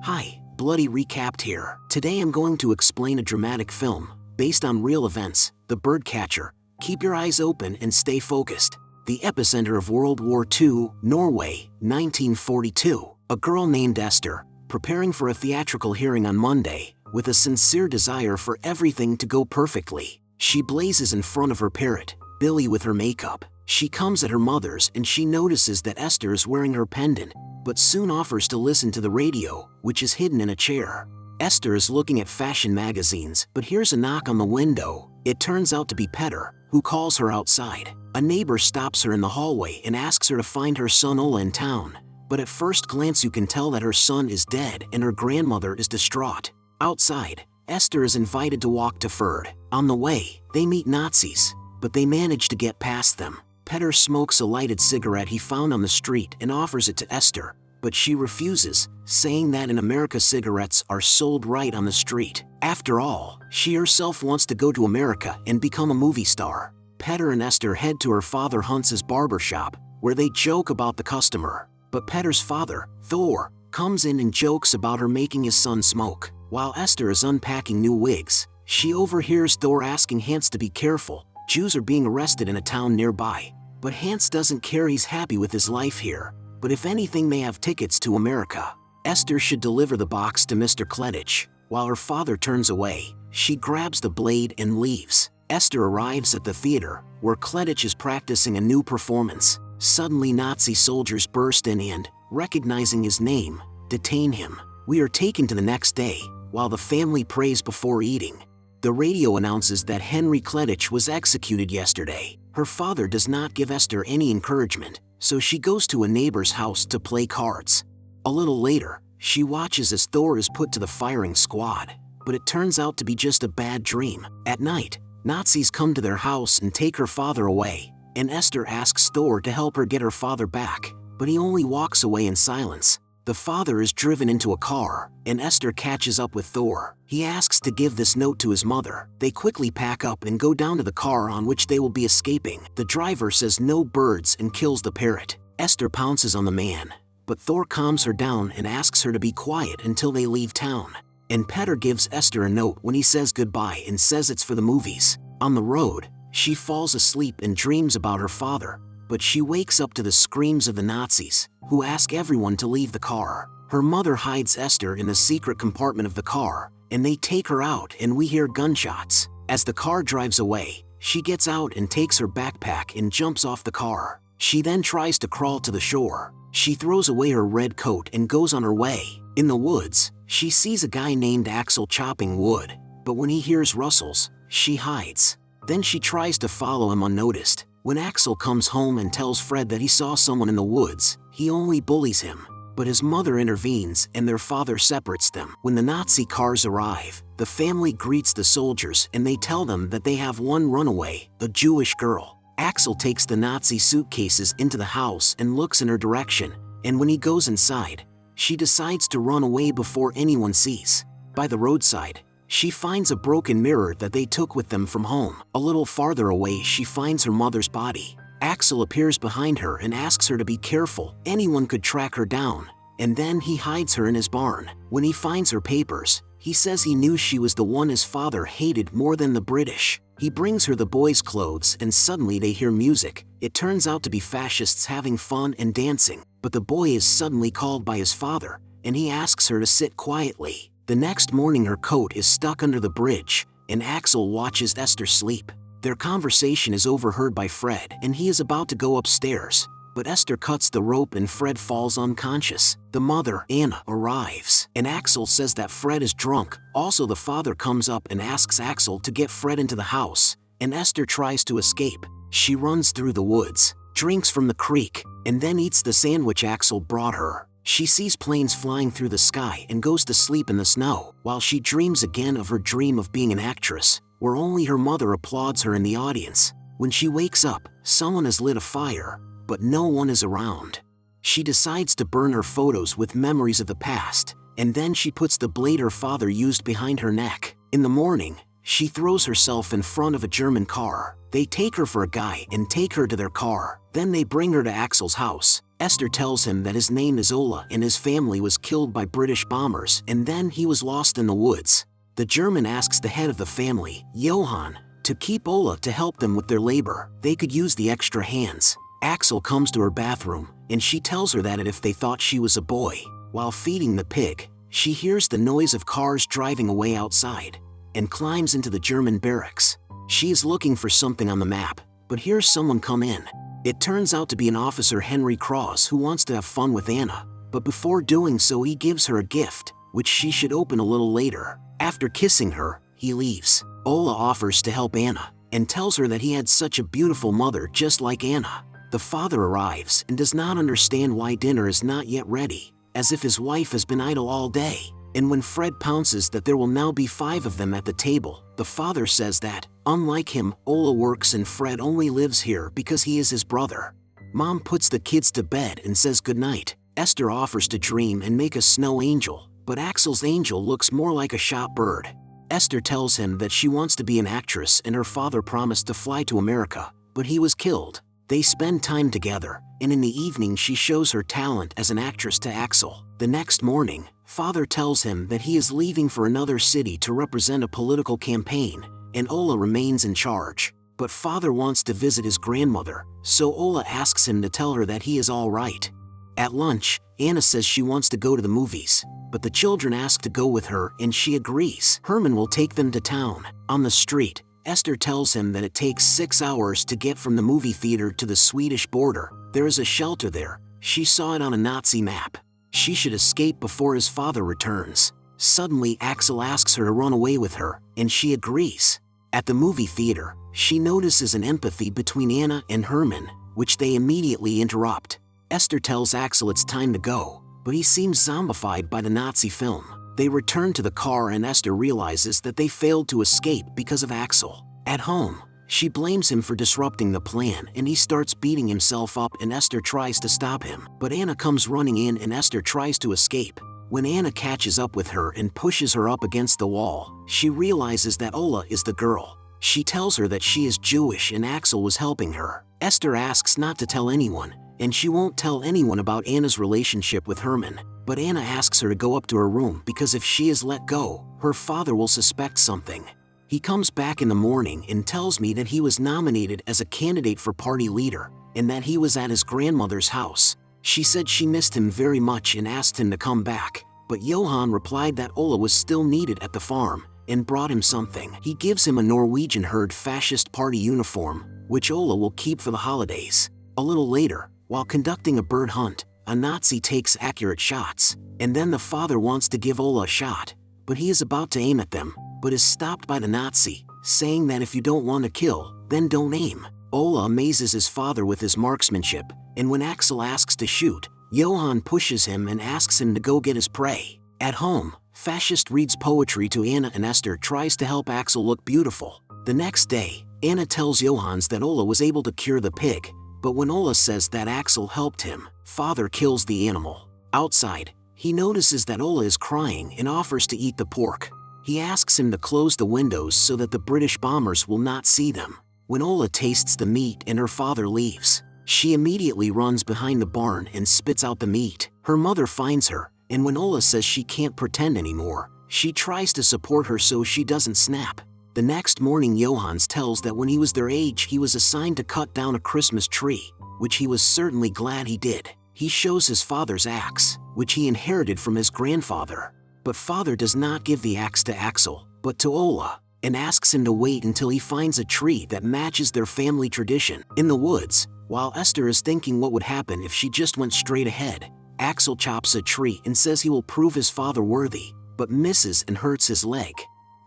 Hi, Bloody Recapped here. Today I'm going to explain a dramatic film, based on real events, The Birdcatcher. Keep your eyes open and stay focused. The epicenter of World War II, Norway, 1942. A girl named Esther, preparing for a theatrical hearing on Monday, with a sincere desire for everything to go perfectly. She blazes in front of her parrot, Billy, with her makeup. She comes at her mother's and she notices that Esther is wearing her pendant, but soon offers to listen to the radio, which is hidden in a chair. Esther is looking at fashion magazines, but hears a knock on the window. It turns out to be Petter, who calls her outside. A neighbor stops her in the hallway and asks her to find her son Ola in town. But at first glance you can tell that her son is dead and her grandmother is distraught. Outside, Esther is invited to walk to Ferd. On the way, they meet Nazis, but they manage to get past them. Petter smokes a lighted cigarette he found on the street and offers it to Esther, but she refuses, saying that in America cigarettes are sold right on the street. After all, she herself wants to go to America and become a movie star. Petter and Esther head to her father Hunts's barber shop, where they joke about the customer. But Petter's father, Thor, comes in and jokes about her making his son smoke. While Esther is unpacking new wigs, she overhears Thor asking Hans to be careful. Jews are being arrested in a town nearby. But Hans doesn't care, he's happy with his life here. But if anything, they have tickets to America. Esther should deliver the box to Mr. Kledich. While her father turns away, she grabs the blade and leaves. Esther arrives at the theater, where Kledich is practicing a new performance. Suddenly Nazi soldiers burst in and, recognizing his name, detain him. We are taken to the next day, while the family prays before eating. The radio announces that Henry Kledich was executed yesterday. Her father does not give Esther any encouragement, so she goes to a neighbor's house to play cards. A little later, she watches as Thor is put to the firing squad, but it turns out to be just a bad dream. At night, Nazis come to their house and take her father away, and Esther asks Thor to help her get her father back, but he only walks away in silence. The father is driven into a car, and Esther catches up with Thor. He asks to give this note to his mother. They quickly pack up and go down to the car on which they will be escaping. The driver says no birds and kills the parrot. Esther pounces on the man, but Thor calms her down and asks her to be quiet until they leave town. And Petter gives Esther a note when he says goodbye and says it's for the movies. On the road, she falls asleep and dreams about her father, but she wakes up to the screams of the Nazis, who ask everyone to leave the car. Her mother hides Esther in the secret compartment of the car, and they take her out and we hear gunshots. As the car drives away, she gets out and takes her backpack and jumps off the car. She then tries to crawl to the shore. She throws away her red coat and goes on her way. In the woods, she sees a guy named Axel chopping wood, but when he hears rustles, she hides. Then she tries to follow him unnoticed. When Axel comes home and tells Fred that he saw someone in the woods, he only bullies him. But his mother intervenes and their father separates them. When the Nazi cars arrive, the family greets the soldiers and they tell them that they have one runaway, a Jewish girl. Axel takes the Nazi suitcases into the house and looks in her direction, and when he goes inside, she decides to run away before anyone sees. By the roadside, she finds a broken mirror that they took with them from home. A little farther away she finds her mother's body. Axel appears behind her and asks her to be careful. Anyone could track her down, and then he hides her in his barn. When he finds her papers, he says he knew she was the one his father hated more than the British. He brings her the boys' clothes and suddenly they hear music. It turns out to be fascists having fun and dancing, but the boy is suddenly called by his father, and he asks her to sit quietly. The next morning her coat is stuck under the bridge, and Axel watches Esther sleep. Their conversation is overheard by Fred, and he is about to go upstairs, but Esther cuts the rope and Fred falls unconscious. The mother, Anna, arrives, and Axel says that Fred is drunk. Also the father comes up and asks Axel to get Fred into the house, and Esther tries to escape. She runs through the woods, drinks from the creek, and then eats the sandwich Axel brought her. She sees planes flying through the sky and goes to sleep in the snow, while she dreams again of her dream of being an actress, where only her mother applauds her in the audience. When she wakes up, someone has lit a fire, but no one is around. She decides to burn her photos with memories of the past, and then she puts the blade her father used behind her neck. In the morning, she throws herself in front of a German car. They take her for a guy and take her to their car. Then they bring her to Axel's house. Esther tells him that his name is Ola and his family was killed by British bombers and then he was lost in the woods. The German asks the head of the family, Johann, to keep Ola to help them with their labor. They could use the extra hands. Axel comes to her bathroom and she tells her that if they thought she was a boy. While feeding the pig, she hears the noise of cars driving away outside and climbs into the German barracks. She is looking for something on the map, but hears someone come in. It turns out to be an officer, Henry Cross, who wants to have fun with Anna, but before doing so he gives her a gift, which she should open a little later. After kissing her, he leaves. Ola offers to help Anna and tells her that he had such a beautiful mother just like Anna. The father arrives and does not understand why dinner is not yet ready, as if his wife has been idle all day. And when Fred pounces that there will now be 5 of them at the table, the father says that, unlike him, Ola works and Fred only lives here because he is his brother. Mom puts the kids to bed and says goodnight. Esther offers to dream and make a snow angel, but Axel's angel looks more like a shot bird. Esther tells him that she wants to be an actress and her father promised to fly to America, but he was killed. They spend time together, and in the evening she shows her talent as an actress to Axel. The next morning, father tells him that he is leaving for another city to represent a political campaign, and Ola remains in charge. But father wants to visit his grandmother, so Ola asks him to tell her that he is all right. At lunch, Anna says she wants to go to the movies, but the children ask to go with her and she agrees. Herman will take them to town. On the street, Esther tells him that it takes 6 hours to get from the movie theater to the Swedish border. There is a shelter there. She saw it on a Nazi map. She should escape before his father returns. Suddenly, Axel asks her to run away with her, and she agrees. At the movie theater, she notices an empathy between Anna and Herman, which they immediately interrupt. Esther tells Axel it's time to go, but he seems zombified by the Nazi film. They return to the car and Esther realizes that they failed to escape because of Axel. At home, she blames him for disrupting the plan and he starts beating himself up and Esther tries to stop him. But Anna comes running in and Esther tries to escape. When Anna catches up with her and pushes her up against the wall, she realizes that Ola is the girl. She tells her that she is Jewish and Axel was helping her. Esther asks not to tell anyone, and she won't tell anyone about Anna's relationship with Herman. But Anna asks her to go up to her room because if she is let go, her father will suspect something. He comes back in the morning and tells me that he was nominated as a candidate for party leader and that he was at his grandmother's house. She said she missed him very much and asked him to come back, but Johan replied that Ola was still needed at the farm and brought him something. He gives him a Norwegian herd fascist party uniform, which Ola will keep for the holidays. A little later, while conducting a bird hunt, a Nazi takes accurate shots, and then the father wants to give Ola a shot, but he is about to aim at them, but is stopped by the Nazi, saying that if you don't want to kill, then don't aim. Ola amazes his father with his marksmanship, and when Axel asks to shoot, Johan pushes him and asks him to go get his prey. At home, Fascist reads poetry to Anna and Esther tries to help Axel look beautiful. The next day, Anna tells Johans that Ola was able to cure the pig, but when Ola says that Axel helped him, father kills the animal. Outside, he notices that Ola is crying and offers to eat the pork. He asks him to close the windows so that the British bombers will not see them. When Ola tastes the meat and her father leaves, she immediately runs behind the barn and spits out the meat. Her mother finds her, and when Ola says she can't pretend anymore, she tries to support her so she doesn't snap. The next morning, Johans tells that when he was their age he was assigned to cut down a Christmas tree, which he was certainly glad he did. He shows his father's axe, which he inherited from his grandfather. But father does not give the axe to Axel, but to Ola, and asks him to wait until he finds a tree that matches their family tradition. In the woods, while Esther is thinking what would happen if she just went straight ahead, Axel chops a tree and says he will prove his father worthy, but misses and hurts his leg.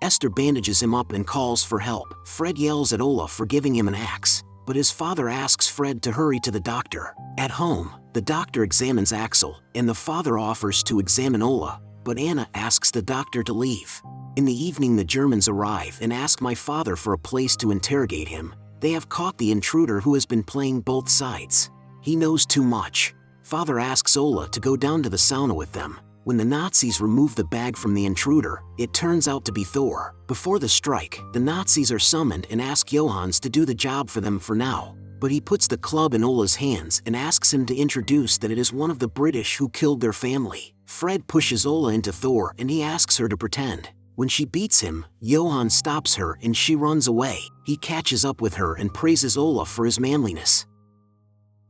Esther bandages him up and calls for help. Fred yells at Ola for giving him an axe, but his father asks Fred to hurry to the doctor. At home, the doctor examines Axel, and the father offers to examine Ola, but Anna asks the doctor to leave. In the evening, the Germans arrive and ask my father for a place to interrogate him. They have caught the intruder who has been playing both sides. He knows too much. Father asks Ola to go down to the sauna with them. When the Nazis remove the bag from the intruder, it turns out to be Thor. Before the strike, the Nazis are summoned and ask Johans to do the job for them for now. but he puts the club in Ola's hands and asks him to introduce that it is one of the British who killed their family. Fred pushes Ola into Thor and he asks her to pretend. When she beats him, Johan stops her and she runs away. He catches up with her and praises Ola for his manliness.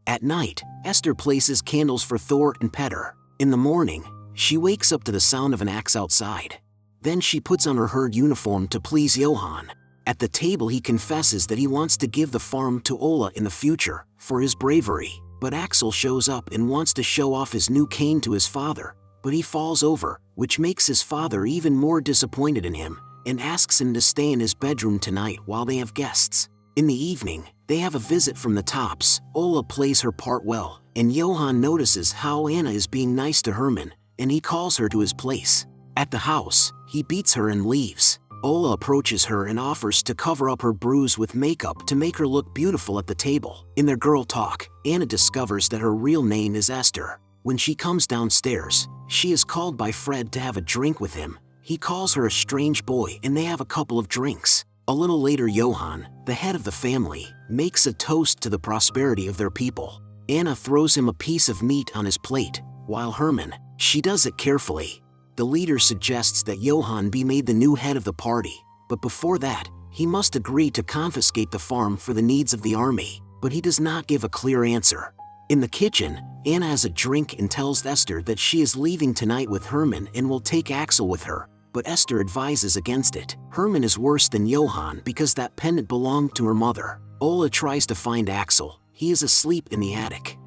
At night, Esther places candles for Thor and Petter. In the morning, she wakes up to the sound of an axe outside. Then she puts on her herd uniform to please Johan. At the table he confesses that he wants to give the farm to Ola in the future for his bravery. But Axel shows up and wants to show off his new cane to his father, but he falls over, which makes his father even more disappointed in him, and asks him to stay in his bedroom tonight while they have guests. In the evening, they have a visit from the Tops. Ola plays her part well, and Johan notices how Anna is being nice to Herman, and he calls her to his place. At the house, he beats her and leaves. Ola approaches her and offers to cover up her bruise with makeup to make her look beautiful at the table. In their girl talk, Anna discovers that her real name is Esther. When she comes downstairs, she is called by Fred to have a drink with him. He calls her a strange boy and they have a couple of drinks. A little later, Johan, the head of the family, makes a toast to the prosperity of their people. Anna throws him a piece of meat on his plate, while Herman, she does it carefully. The leader suggests that Johan be made the new head of the party, but before that, he must agree to confiscate the farm for the needs of the army, but he does not give a clear answer. In the kitchen, Anna has a drink and tells Esther that she is leaving tonight with Herman and will take Axel with her, but Esther advises against it. Herman is worse than Johan because that pendant belonged to her mother. Ola tries to find Axel. He is asleep in the attic.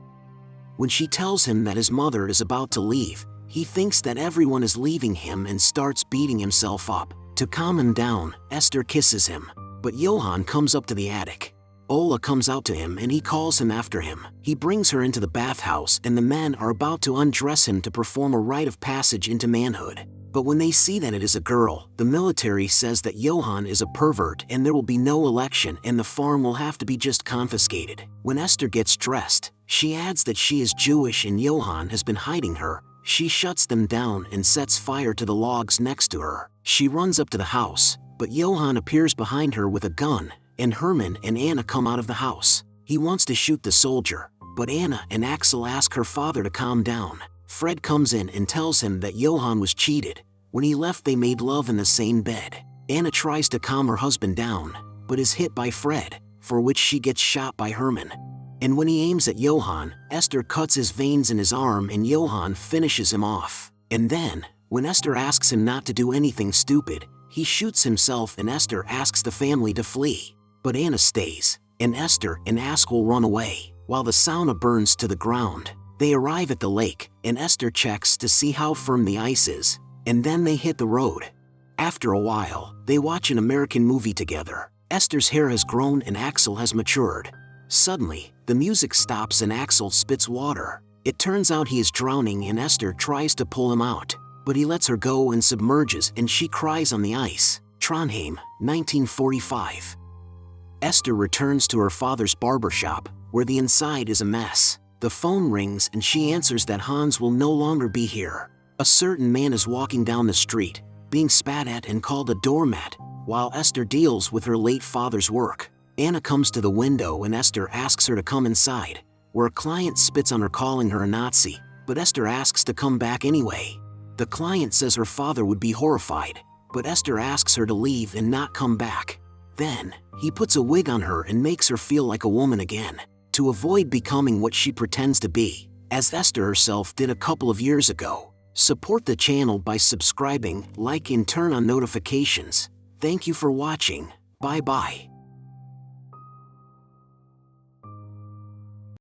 When she tells him that his mother is about to leave, he thinks that everyone is leaving him and starts beating himself up. To calm him down, Esther kisses him, but Johan comes up to the attic. Ola comes out to him and he calls him after him. He brings her into the bathhouse and the men are about to undress him to perform a rite of passage into manhood. But when they see that it is a girl, the military says that Johan is a pervert and there will be no election and the farm will have to be just confiscated. When Esther gets dressed, she adds that she is Jewish and Johan has been hiding her. She shuts them down and sets fire to the logs next to her. She runs up to the house, but Johan appears behind her with a gun, and Herman and Anna come out of the house. He wants to shoot the soldier, but Anna and Axel ask her father to calm down. Fred comes in and tells him that Johan was cheated. When he left, they made love in the same bed. Anna tries to calm her husband down, but is hit by Fred, for which she gets shot by Herman. And when he aims at Johan, Esther cuts his veins in his arm and Johan finishes him off. And then, when Esther asks him not to do anything stupid, he shoots himself and Esther asks the family to flee. But Anna stays, and Esther and Axel run away, while the sauna burns to the ground. They arrive at the lake, and Esther checks to see how firm the ice is, and then they hit the road. After a while, they watch an American movie together. Esther's hair has grown and Axel has matured. Suddenly, the music stops and Axel spits water. It turns out he is drowning and Esther tries to pull him out, but he lets her go and submerges and she cries on the ice. Trondheim, 1945. Esther returns to her father's barbershop, where the inside is a mess. The phone rings and she answers that Hans will no longer be here. A certain man is walking down the street, being spat at and called a doormat, while Esther deals with her late father's work. Anna comes to the window and Esther asks her to come inside, where a client spits on her calling her a Nazi, but Esther asks to come back anyway. The client says her father would be horrified, but Esther asks her to leave and not come back. Then, he puts a wig on her and makes her feel like a woman again, to avoid becoming what she pretends to be, as Esther herself did a couple of years ago. Support the channel by subscribing, like and turn on notifications. Thank you for watching. Bye bye.